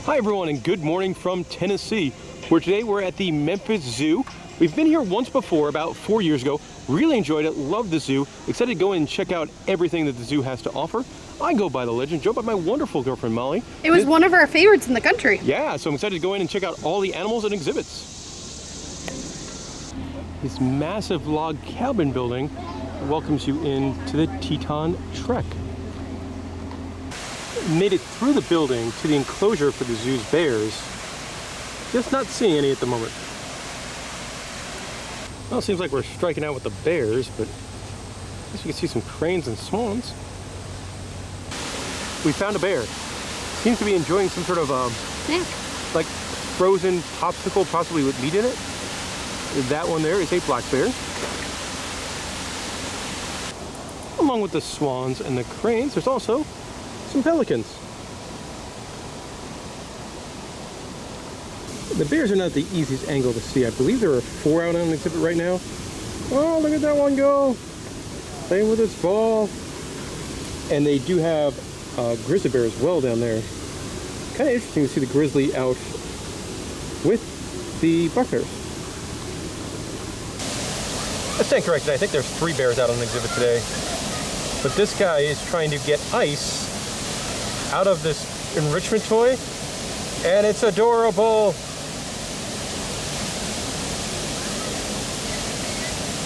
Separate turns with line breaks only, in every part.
Hi everyone and good morning from Tennessee, where today we're at the Memphis Zoo. We've been here once before, about 4 years ago. Really enjoyed it, loved the zoo. Excited to go in and check out everything that the zoo has to offer. I go by the legend, joined by my wonderful girlfriend Molly.
It was one of our favorites in the country.
Yeah, so I'm excited to go in and check out all the animals and exhibits. This massive log cabin building welcomes you into the Teton Trek. Made it through the building to the enclosure for the zoo's bears. Just not seeing any at the moment. Well, it seems like we're striking out with the bears, but I guess we can see some cranes and swans. We found a bear. Seems to be enjoying some sort of
snack,
like frozen popsicle, possibly with meat in it. That one there is a black bear. Along with the swans and the cranes, there's also some pelicans. The bears are not the easiest angle to see. I believe there are 4 out on an exhibit right now. Oh, look at that one go! Playing with its ball. And they do have a grizzly bear as well down there. Kind of interesting to see the grizzly out with the buck bears. I stand corrected. I think there's 3 bears out on an exhibit today. But this guy is trying to get ice out of this enrichment toy, and it's adorable.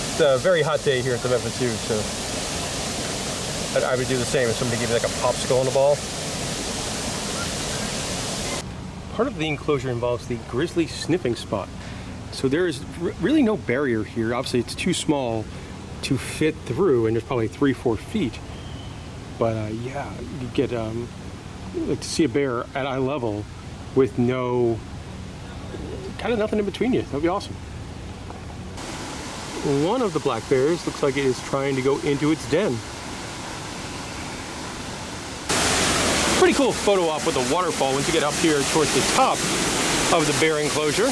It's a very hot day here at the Memphis Zoo, so I would do the same if somebody gave me like a popsicle on the ball. Part of the enclosure involves the grizzly sniffing spot. So there is really no barrier here. Obviously it's too small to fit through, and there's probably 3-4 feet. But yeah, you get like to see a bear at eye level with no, kind of nothing in between you. That'd be awesome. One of the black bears looks like it is trying to go into its den. Pretty cool photo op with the waterfall once you get up here towards the top of the bear enclosure.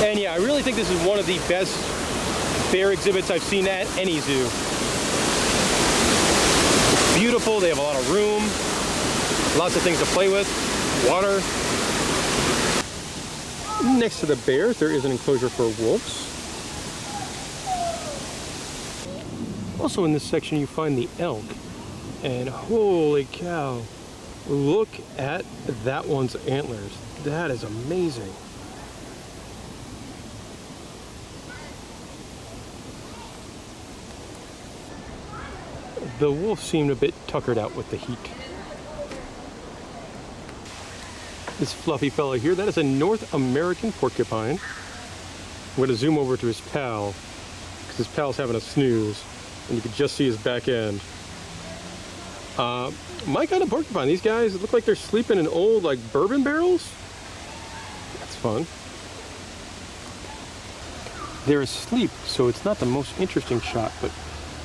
And yeah, I really think this is one of the best bear exhibits I've seen at any zoo. It's beautiful, they have a lot of room, lots of things to play with, water. Next to the bears, there is an enclosure for wolves. Also in this section, you find the elk. And holy cow, look at that one's antlers. That is amazing. The wolf seemed a bit tuckered out with the heat. This fluffy fella here, that is a North American porcupine. I'm going to zoom over to his pal, because his pal's having a snooze, and you can just see his back end. My kind of porcupine. These guys look like they're sleeping in old, like, bourbon barrels. That's fun. They're asleep, so it's not the most interesting shot, but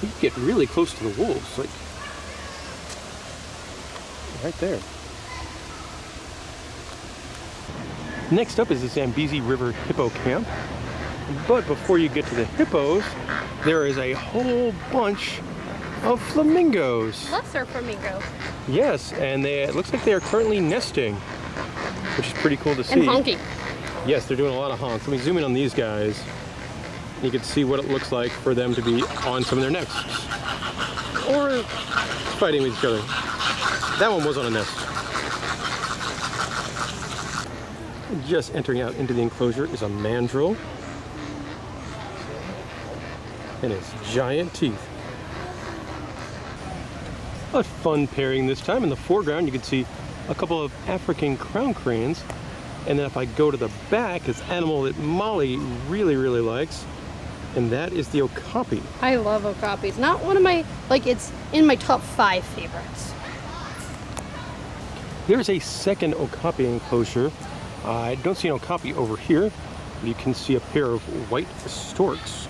you get really close to the wolves, like right there. Next up is the Zambezi River Hippo Camp. But before you get to the hippos, there is a whole bunch of flamingos.
Lesser flamingos.
Yes, and it looks like they are currently nesting, which is pretty cool to see.
And honking.
Yes, they're doing a lot of honks. Let me zoom in on these guys. You can see what it looks like for them to be on some of their nests. Or fighting with each other. That one was on a nest. Just entering out into the enclosure is a mandrill. And its giant teeth. A fun pairing this time. In the foreground you can see a couple of African crown cranes. And then if I go to the back, this animal that Molly really, really likes. And that is the okapi.
I love okapis. Not one of my, like, it's in my top 5 favorites.
There's a second okapi enclosure. I don't see an okapi over here. You can see a pair of white storks.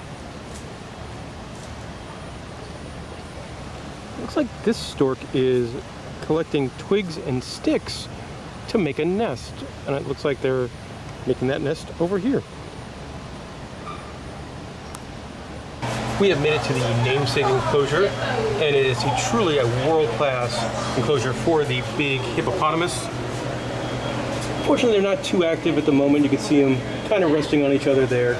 Looks like this stork is collecting twigs and sticks to make a nest. And it looks like they're making that nest over here. We have made it to the namesake enclosure, and it is truly a world-class enclosure for the big hippopotamus. Fortunately, they're not too active at the moment. You can see them kind of resting on each other there.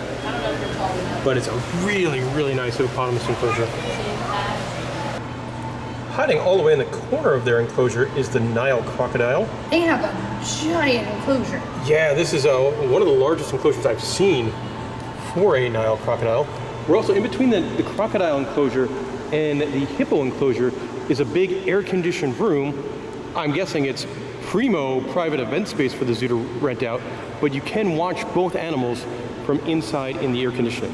But it's a really, really nice hippopotamus enclosure. Hiding all the way in the corner of their enclosure is the Nile crocodile.
They have a giant enclosure.
Yeah, this is one of the largest enclosures I've seen for a Nile crocodile. We're also in between the crocodile enclosure and the hippo enclosure is a big air-conditioned room. I'm guessing it's primo private event space for the zoo to rent out, but you can watch both animals from inside in the air conditioning.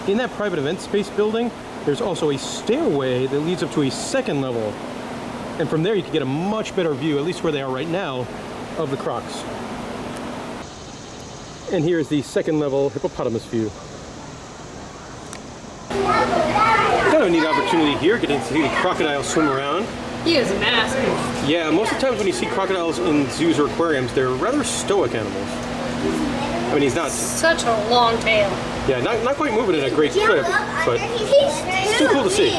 In that private event space building, there's also a stairway that leads up to a second level. And from there you can get a much better view, at least where they are right now, of the crocs. And here's the second level hippopotamus view. Kind of a neat opportunity here, getting to see the crocodile swim around.
He is massive.
Yeah, most of the times when you see crocodiles in zoos or aquariums, they're rather stoic animals. I mean, he's not...
Such a long tail.
Yeah, not quite moving at a great clip, but it's still cool to see.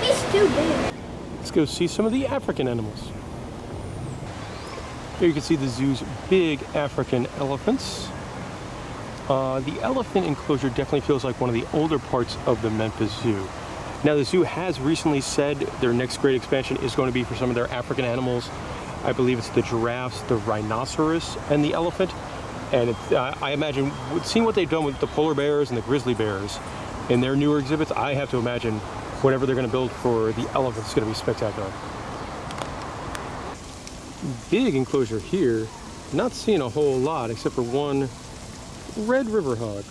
He's too big.
Let's go see some of the African animals. Here you can see the zoo's big African elephants. The elephant enclosure definitely feels like one of the older parts of the Memphis Zoo. Now, the zoo has recently said their next great expansion is going to be for some of their African animals. I believe it's the giraffes, the rhinoceros, and the elephant. And I imagine, seeing what they've done with the polar bears and the grizzly bears in their newer exhibits, I have to imagine whatever they're going to build for the elephants is going to be spectacular. Big enclosure here. Not seeing a whole lot except for one red river hog.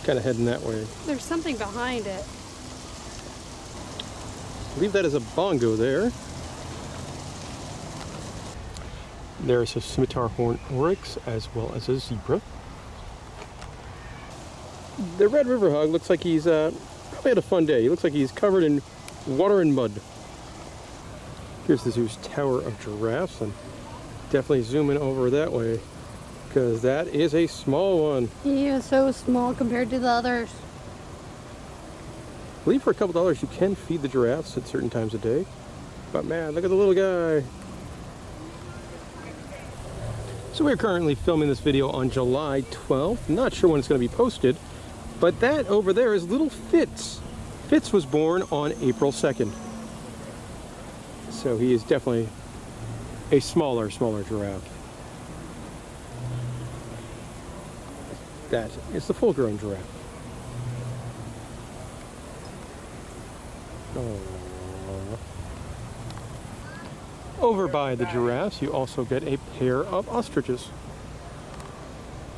Kind of heading that way.
There's something behind it.
I believe that is a bongo there. There's a scimitar horn oryx as well as a zebra. The red river hog looks like he's probably had a fun day. He looks like he's covered in water and mud. Here's the zoo's tower of giraffes, and definitely zoom in over that way because that is a small one.
He is so small compared to the others.
I believe for a couple dollars you can feed the giraffes at certain times of day. But man, look at the little guy. So we're currently filming this video on July 12th. Not sure when it's going to be posted, but that over there is little Fitz. Fitz was born on April 2nd. So he is definitely a smaller giraffe. That is the full-grown giraffe. Over by the giraffes, you also get a pair of ostriches.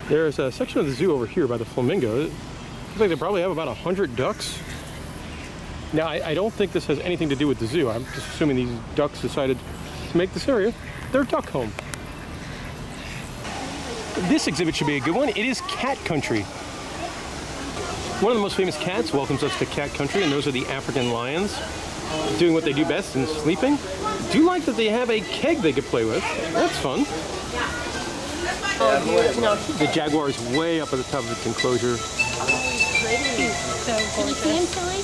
There's a section of the zoo over here by the flamingo. It looks like they probably have about 100 ducks. Now, I don't think this has anything to do with the zoo. I'm just assuming these ducks decided to make this area their duck home. This exhibit should be a good one. It is cat country. One of the most famous cats welcomes us to cat country, and those are the African lions, doing what they do best in sleeping. I do like that they have a keg they could play with. That's fun. The jaguar is way up at the top of its enclosure.
Can you see him, Tilly?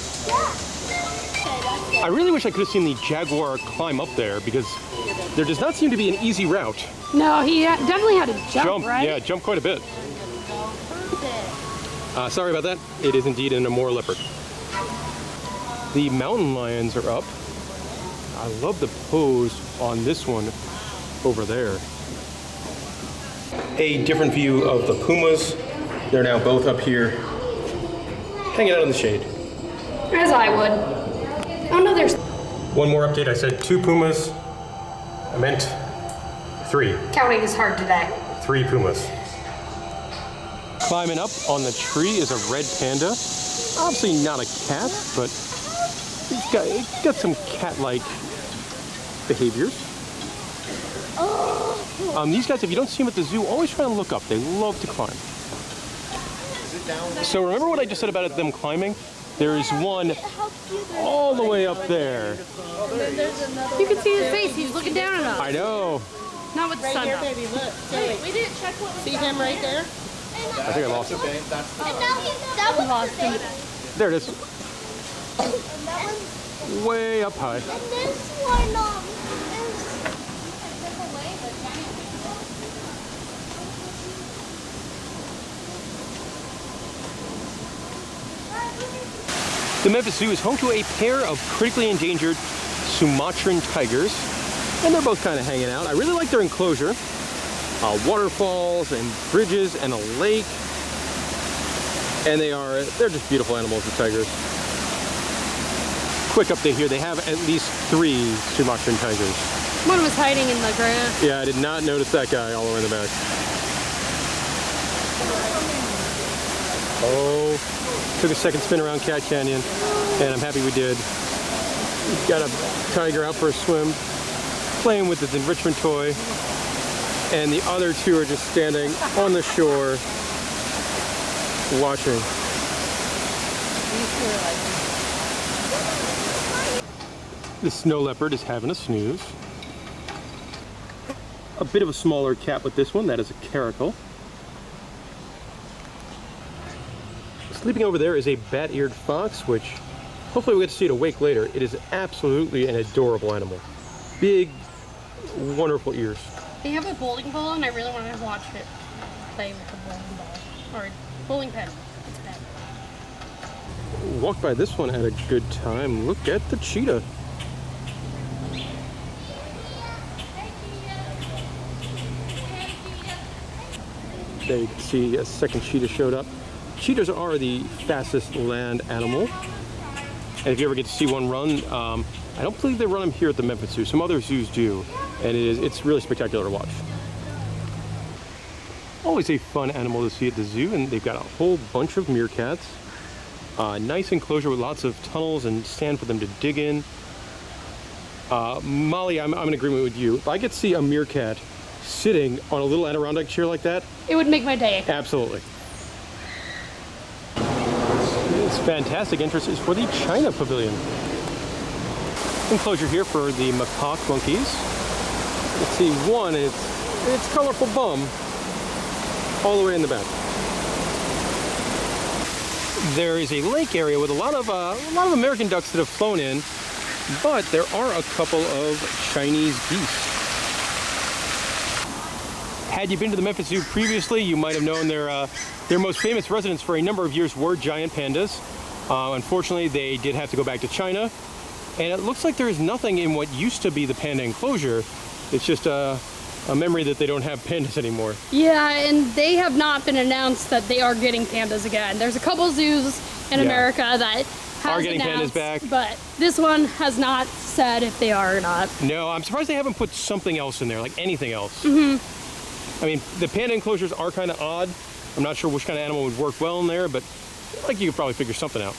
I really wish I could have seen the jaguar climb up there because there does not seem to be an easy route.
No, he definitely had to jump, right?
Yeah, jump quite a bit. Sorry about that. It is indeed an Amur leopard. The mountain lions are up. I love the pose on this one over there. A different view of the pumas. They're now both up here, hanging out in the shade.
As I would. Oh no, there's...
One more update. I said 2 pumas. I meant 3.
Counting is hard today.
3 pumas. Climbing up on the tree is a red panda. Obviously not a cat, but it's got some cat-like behaviors. These guys, if you don't see them at the zoo, always try and look up. They love to climb. So remember what I just said about them climbing? There is one all the way up there.
You can see his face. He's looking down at us.
I know.
Not with the sun up.
Baby, look. Wait, we didn't check what. See him right there?
I think I lost it.
That was
Lost
the
him.
baby.
There it is.
And that one,
Way up high.
and this one is.
The Memphis Zoo is home to a pair of critically endangered Sumatran tigers, and they're both kind of hanging out. I really like their enclosure. Waterfalls and bridges and a lake, and they're just beautiful animals, the tigers. Quick update here, they have at least 3 Sumatran tigers.
One was hiding in the grass.
Yeah, I did not notice that guy all the way in the back. Oh, took a second spin around Cat Canyon, and I'm happy we did. Got a tiger out for a swim, playing with his enrichment toy, and the other 2 are just standing on the shore, watching. The snow leopard is having a snooze. A bit of a smaller cat with this one, that is a caracal. Sleeping over there is a bat-eared fox, which hopefully we'll get to see it awake later. It is absolutely an adorable animal. Big, wonderful ears.
They have a bowling ball, and I really want to watch it play with the bowling ball. Or bowling pin. It's a pin.
Walked by this one at a good time. Look at the cheetah. There you can see a second cheetah showed up. Cheetahs are the fastest land animal. And if you ever get to see one run, I don't believe they run them here at the Memphis Zoo. Some other zoos do. And it's really spectacular to watch. Always a fun animal to see at the zoo, and they've got a whole bunch of meerkats. Nice enclosure with lots of tunnels and sand for them to dig in. Molly, I'm in agreement with you. If I could see a meerkat sitting on a little Adirondack chair like that,
It would make my day.
absolutely. This fantastic interest is for the China Pavilion. Enclosure here for the macaque monkeys. Let's see one, its colorful bum all the way in the back. There is a lake area with a lot of American ducks that have flown in, but there are a couple of Chinese geese. Had you been to the Memphis Zoo previously, you might have known their most famous residents for a number of years were giant pandas. Unfortunately, they did have to go back to China, and it looks like there is nothing in what used to be the panda enclosure. It's just a memory that they don't have pandas anymore.
Yeah, and they have not been announced that they are getting pandas again. There's a couple zoos in America that
are getting
announced,
pandas back,
but this one has not said if they are or not.
No, I'm surprised they haven't put something else in there, like anything else. I mean, the panda enclosures are kind of odd. I'm not sure which kind of animal would work well in there, but like you could probably figure something out.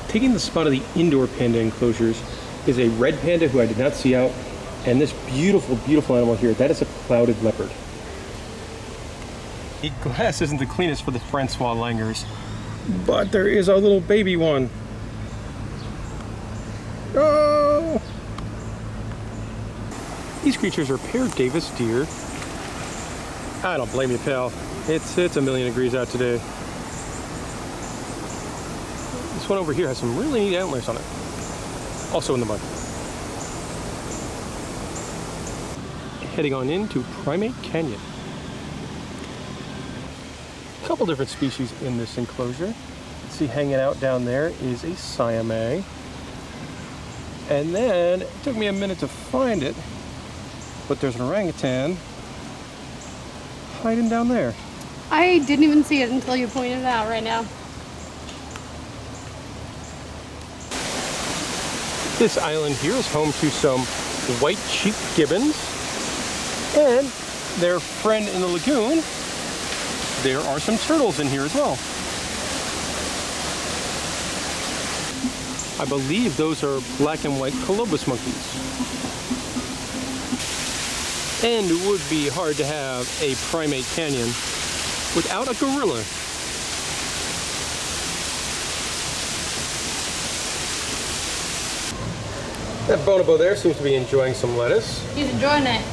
Taking the spot of the indoor panda enclosures is a red panda who I did not see out, and this beautiful, beautiful animal here, that is a clouded leopard. The glass isn't the cleanest for the Francois langurs, but there is a little baby one. Oh! These creatures are paired Davis deer. I don't blame you, pal. It's a million degrees out today. This one over here has some really neat antlers on it. Also in the mud. Heading on into Primate Canyon. A couple different species in this enclosure. Let's see, hanging out down there is a Siamang. And then, it took me a minute to find it, but there's an orangutan hiding down there.
I didn't even see it until you pointed it out right now.
This island here is home to some white-cheeked gibbons and their friend in the lagoon. There are some turtles in here as well. I believe those are black and white colobus monkeys. And it would be hard to have a Primate Canyon without a gorilla. That bonobo there seems to be enjoying some lettuce.
He's enjoying it.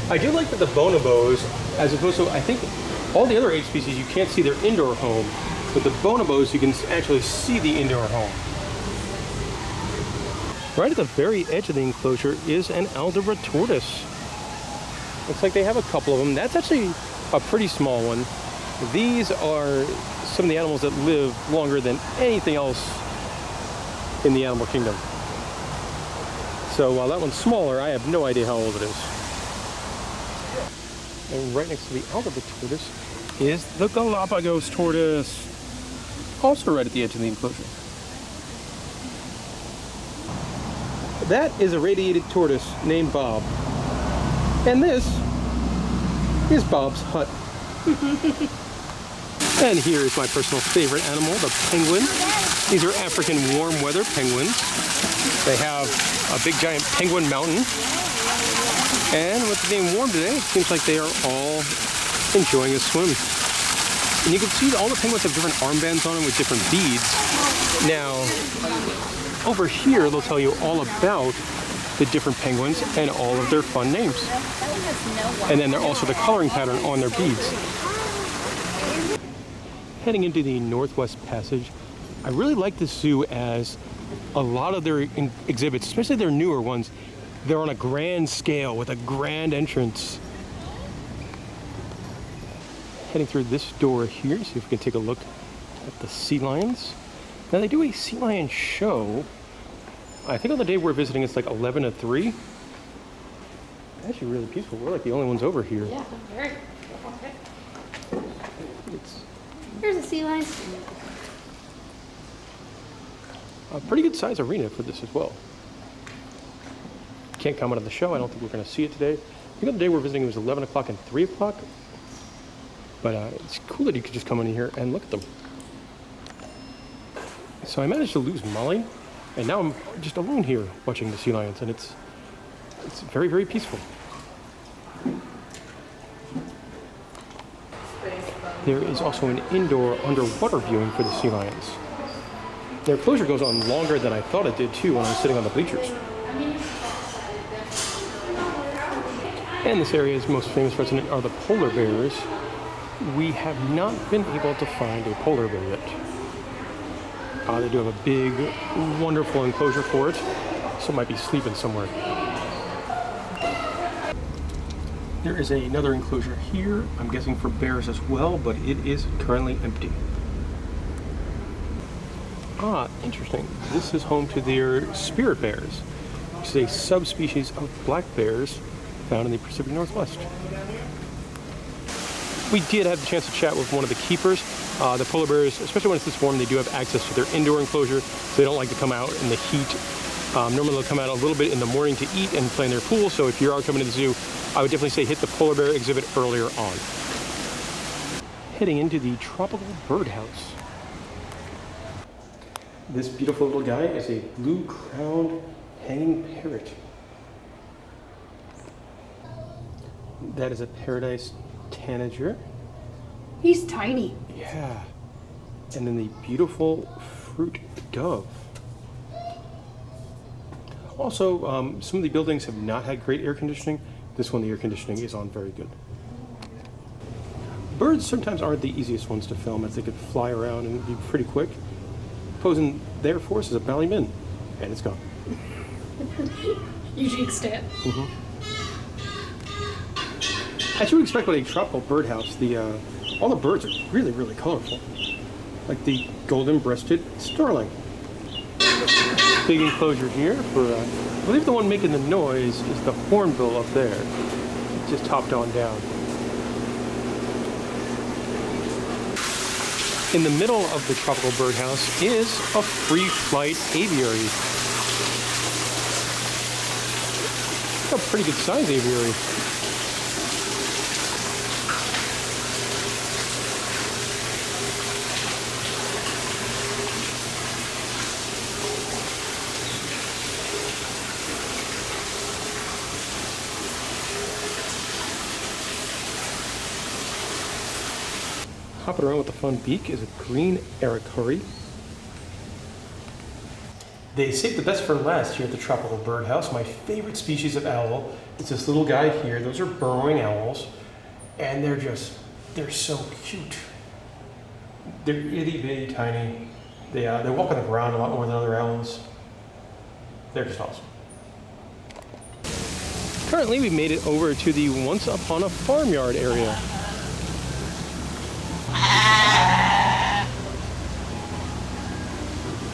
I do like that the bonobos, as opposed to, I think All the other 8 species, you can't see their indoor home. With the bonobos, you can actually see the indoor home. Right at the very edge of the enclosure is an Aldabra tortoise. Looks like they have a couple of them. That's actually a pretty small one. These are some of the animals that live longer than anything else in the animal kingdom. So while that one's smaller, I have no idea how old it is. And right next to the Aldabra tortoise is the Galapagos tortoise. Also right at the edge of the enclosure. That is a radiated tortoise named Bob. And this is Bob's hut. And here is my personal favorite animal, the penguin. These are African warm weather penguins. They have a big giant penguin mountain. And with it being warm today, it seems like they are all enjoying a swim. And you can see all the penguins have different armbands on them with different beads. Now, over here, they'll tell you all about the different penguins and all of their fun names. And then they're also the coloring pattern on their beads. Heading into the Northwest Passage, I really like this zoo as a lot of their exhibits, especially their newer ones, they're on a grand scale with a grand entrance. Heading through this door here, see if we can take a look at the sea lions. Now they do a sea lion show. I think on the day we're visiting it's like 11 to 3. Actually really peaceful. We're like the only ones over here.
Yeah, very.
It's
Here's a sea lion.
a pretty good size arena for this as well. Can't comment on the show. I don't think we're going to see it today. I think on the day we're visiting it was 11 o'clock and 3 o'clock. But it's cool that you could just come in here and look at them. So I managed to lose Molly, and now I'm just alone here watching the sea lions, and it's very, very peaceful. There is also an indoor underwater viewing for the sea lions. Their closure goes on longer than I thought it did too when I was sitting on the bleachers. And this area's most famous resident are the polar bears. We have not been able to find a polar bear yet. They do have a big, wonderful enclosure for it, so it might be sleeping somewhere. There is another enclosure here, I'm guessing for bears as well, but it is currently empty. Ah, interesting. This is home to their spirit bears, which is a subspecies of black bears found in the Pacific Northwest. We did have the chance to chat with one of the keepers. The polar bears, especially when it's this warm, they do have access to their indoor enclosure, so they don't like to come out in the heat. Normally they'll come out a little bit in the morning to eat and play in their pool, so if you are coming to the zoo, I would definitely say hit the polar bear exhibit earlier on. Heading into the tropical birdhouse. This beautiful little guy is a blue-crowned hanging parrot. That is a paradise tanager.
He's tiny.
Yeah. And then the beautiful fruit dove. Also, some of the buildings have not had great air conditioning. This one, the air conditioning is on very good. Birds sometimes aren't the easiest ones to film, as they could fly around and be pretty quick. Posing there for us is a Ballymin, and it's gone.
You jinxed it.
As you would expect with a tropical birdhouse, all the birds are really, really colorful. Like the golden-breasted starling. Big enclosure here for, I believe the one making the noise is the hornbill up there. It's just topped on down. In the middle of the tropical birdhouse is a free flight aviary. A pretty good size aviary. Hopping around with the fun beak is a green aracari. They saved the best for last here at the tropical birdhouse. My favorite species of owl is this little guy here. Those are burrowing owls, and they're just They're so cute. They're itty bitty tiny. They walk on the ground a lot more than other owls. They're just awesome. Currently, we've made it over to the Once Upon a Farmyard area.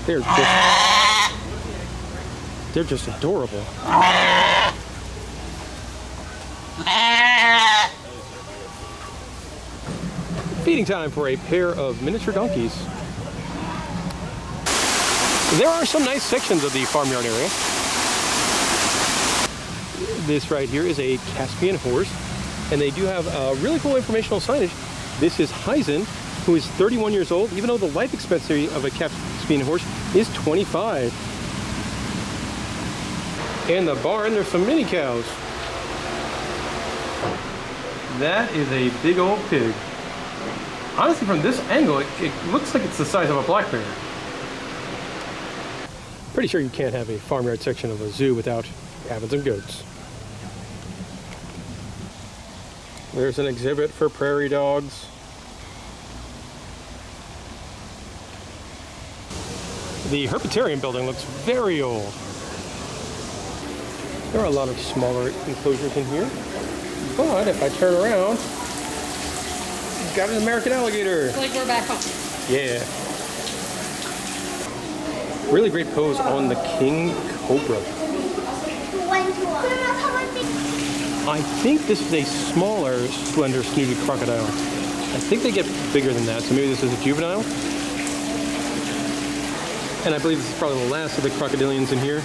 They're just adorable. Feeding time for a pair of miniature donkeys. There are some nice sections of the farmyard area. This right here is a Caspian horse, and they do have really cool informational signage. This is Hyde, who is 31 years old, even though the life expectancy of a Caspian horse is 25. In the barn, there's some mini cows. That is a big old pig. Honestly, from this angle, it looks like it's the size of a black bear. Pretty sure you can't have a farmyard section of a zoo without having some goats. There's an exhibit for prairie dogs. The Herpetarium building looks very old. There are a lot of smaller enclosures in here, but if I turn around, you've got an American alligator.
It's like we're back home.
Yeah. Really great pose on the king cobra. I think this is a smaller, slender, snooted crocodile. I think they get bigger than that, so maybe this is a juvenile. And I believe this is probably the last of the crocodilians in here.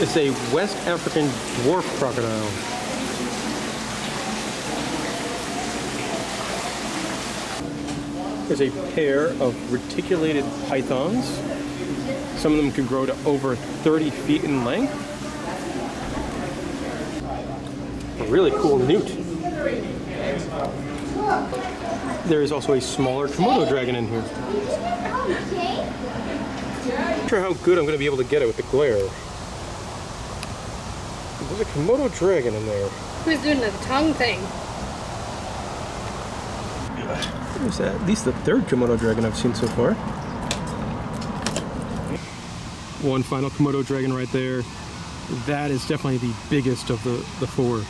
It's a West African dwarf crocodile. There's a pair of reticulated pythons. Some of them can grow to over 30 feet in length. A really cool newt. There is also a smaller Komodo dragon in here. I'm not sure how good I'm going to be able to get it with the glare. There's a Komodo dragon in there.
Who's doing the tongue thing?
There's at least the third Komodo dragon I've seen so far. One final Komodo dragon right there. That is definitely the biggest of the four.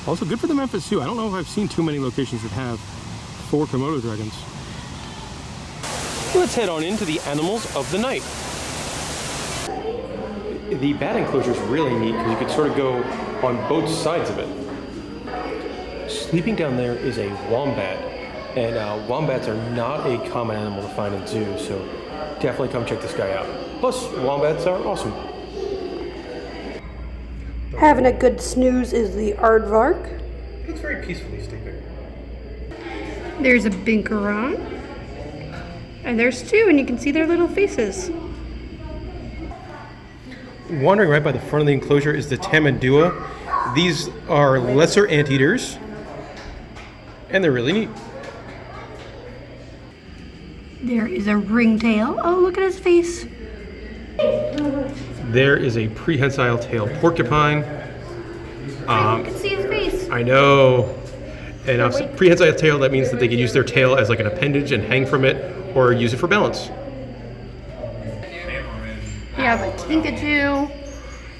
Also good for the Memphis Zoo. I don't know if I've seen too many locations that have 4 Komodo dragons. Let's head on into the animals of the night. The bat enclosure is really neat because you could sort of go on both sides of it. Sleeping down there is a wombat, and wombats are not a common animal to find in zoos, so definitely come check this guy out. Plus, wombats are awesome.
Having a good snooze is the aardvark.
He looks very peacefully sleeping.
There's a binkeron. And there's 2, and you can see their little faces.
Wandering right by the front of the enclosure is the tamandua. These are lesser anteaters, and they're really neat.
There is a ringtail. Oh, look at his face.
There is a prehensile tail porcupine.
You can see his face.
I know. And prehensile tail, that means that they can use their tail as like an appendage and hang from it, or use it for balance.
You have a kinkajou,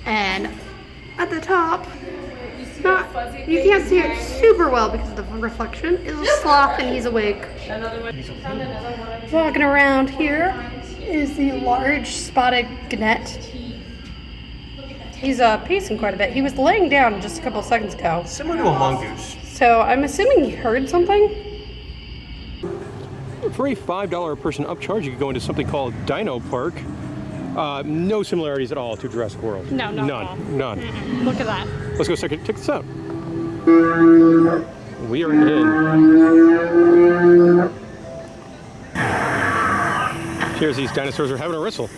and at the top, you can't see it super well because of the reflection, is a sloth, and he's awake. Walking around here is the large spotted gannet. He's pacing quite a bit. He was laying down just a couple seconds ago.
Similar to a mongoose.
So I'm assuming he heard something.
For a $5 a person upcharge, you could go into something called Dino Park. No similarities at all to Jurassic World.
No, not
None.
at all.
None.
Mm-mm. Look at that.
Let's go check this out. We are in. Here's these dinosaurs are having a wrestle.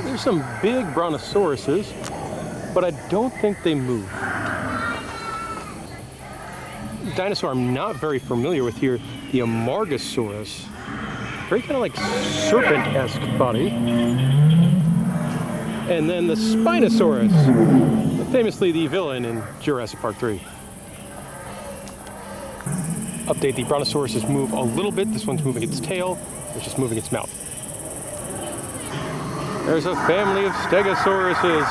There's some big brontosauruses, but I don't think they move. Dinosaur I'm not very familiar with here, the Amargasaurus. Very kind of like serpent-esque body. And then the Spinosaurus. Famously the villain in Jurassic Park 3. Update, the brontosauruses move a little bit. This one's moving its tail, it's just moving its mouth. There's a family of stegosauruses.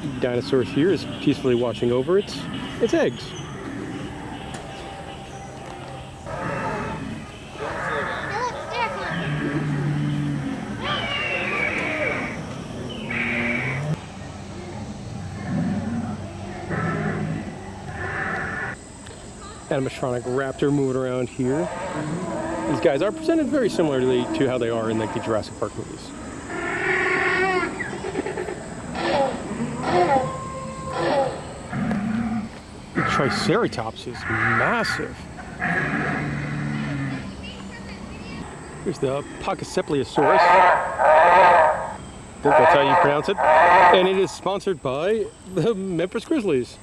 The dinosaur here is peacefully watching over its eggs. Animatronic raptor moving around here. These guys are presented very similarly to how they are in like the Jurassic Park movies. The Triceratops is massive. Here's the Pachycephalosaurus. I think that's how you pronounce it. And it is sponsored by the Memphis Grizzlies.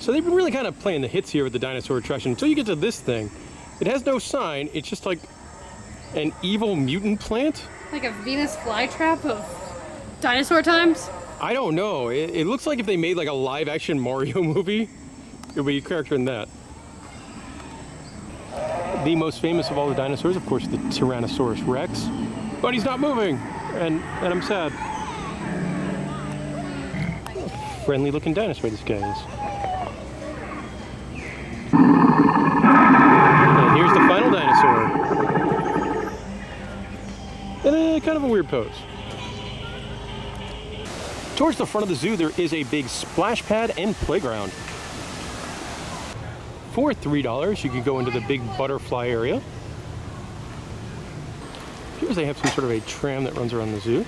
So they've been really kind of playing the hits here with the dinosaur attraction until you get to this thing. It has no sign, it's just like an evil mutant plant.
Like a Venus flytrap of dinosaur times?
I don't know. It looks like if they made like a live action Mario movie, it would be a character in that. The most famous of all the dinosaurs, of course, the Tyrannosaurus Rex. But he's not moving, and I'm sad. Friendly looking dinosaur this guy is. And here's the final dinosaur. In kind of a weird pose. Towards the front of the zoo, there is a big splash pad and playground. For $3, you can go into the big butterfly area. Here's they have some sort of a tram that runs around the zoo.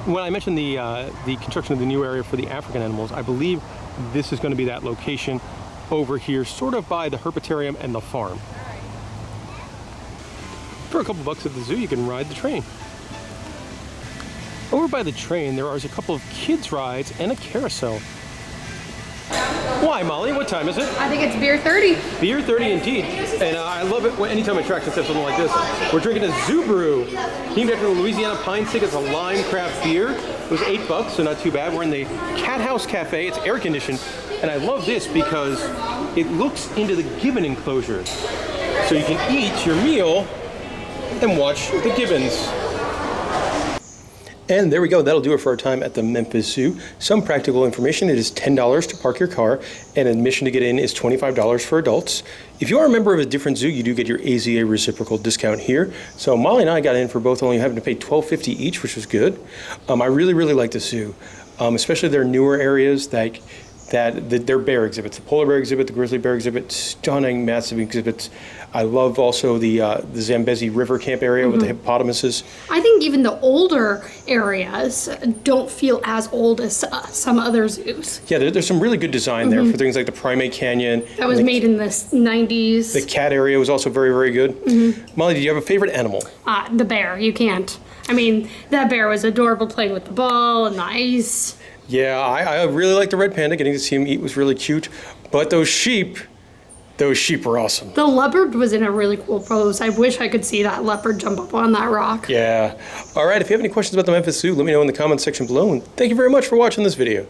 When I mentioned the construction of the new area for the African animals, I believe this is going to be that location over here, sort of by the Herpetarium and the farm. For a couple bucks at the zoo, you can ride the train. Over by the train, there are a couple of kids' rides and a carousel. Why, Molly? What time is it?
I think it's beer 30.
Beer 30 indeed. And I love it anytime attractions have something like this. We're drinking a Zoo Brew, named after the Louisiana Pine Stick. It's a lime craft beer. It was $8, so not too bad. We're in the Cat House Cafe. It's air conditioned. And I love this because it looks into the gibbon enclosure. So you can eat your meal and watch the gibbons. And there we go. That'll do it for our time at the Memphis Zoo. Some practical information. It is $10 to park your car, and admission to get in is $25 for adults. If you are a member of a different zoo, you do get your AZA reciprocal discount here. So Molly and I got in for both, only having to pay $12.50 each, which was good. I really like the zoo, especially their newer areas like their bear exhibits, the polar bear exhibit, the grizzly bear exhibit, stunning, massive exhibits. I love also the Zambezi river camp area with the hippopotamuses.
I think even the older areas don't feel as old as some other zoos.
Yeah, there's some really good design there for things like the Primate Canyon.
That was made in the 90s.
The cat area was also very good. Molly, do you have a favorite animal?
The bear. You can't. I mean, that bear was adorable playing with the ball and the ice.
Yeah, I really like the red panda. Getting to see him eat was really cute. But those sheep were awesome.
The leopard was in a really cool pose. I wish I could see that leopard jump up on that rock.
Yeah. All right, if you have any questions about the Memphis Zoo, let me know in the comments section below. And thank you very much for watching this video.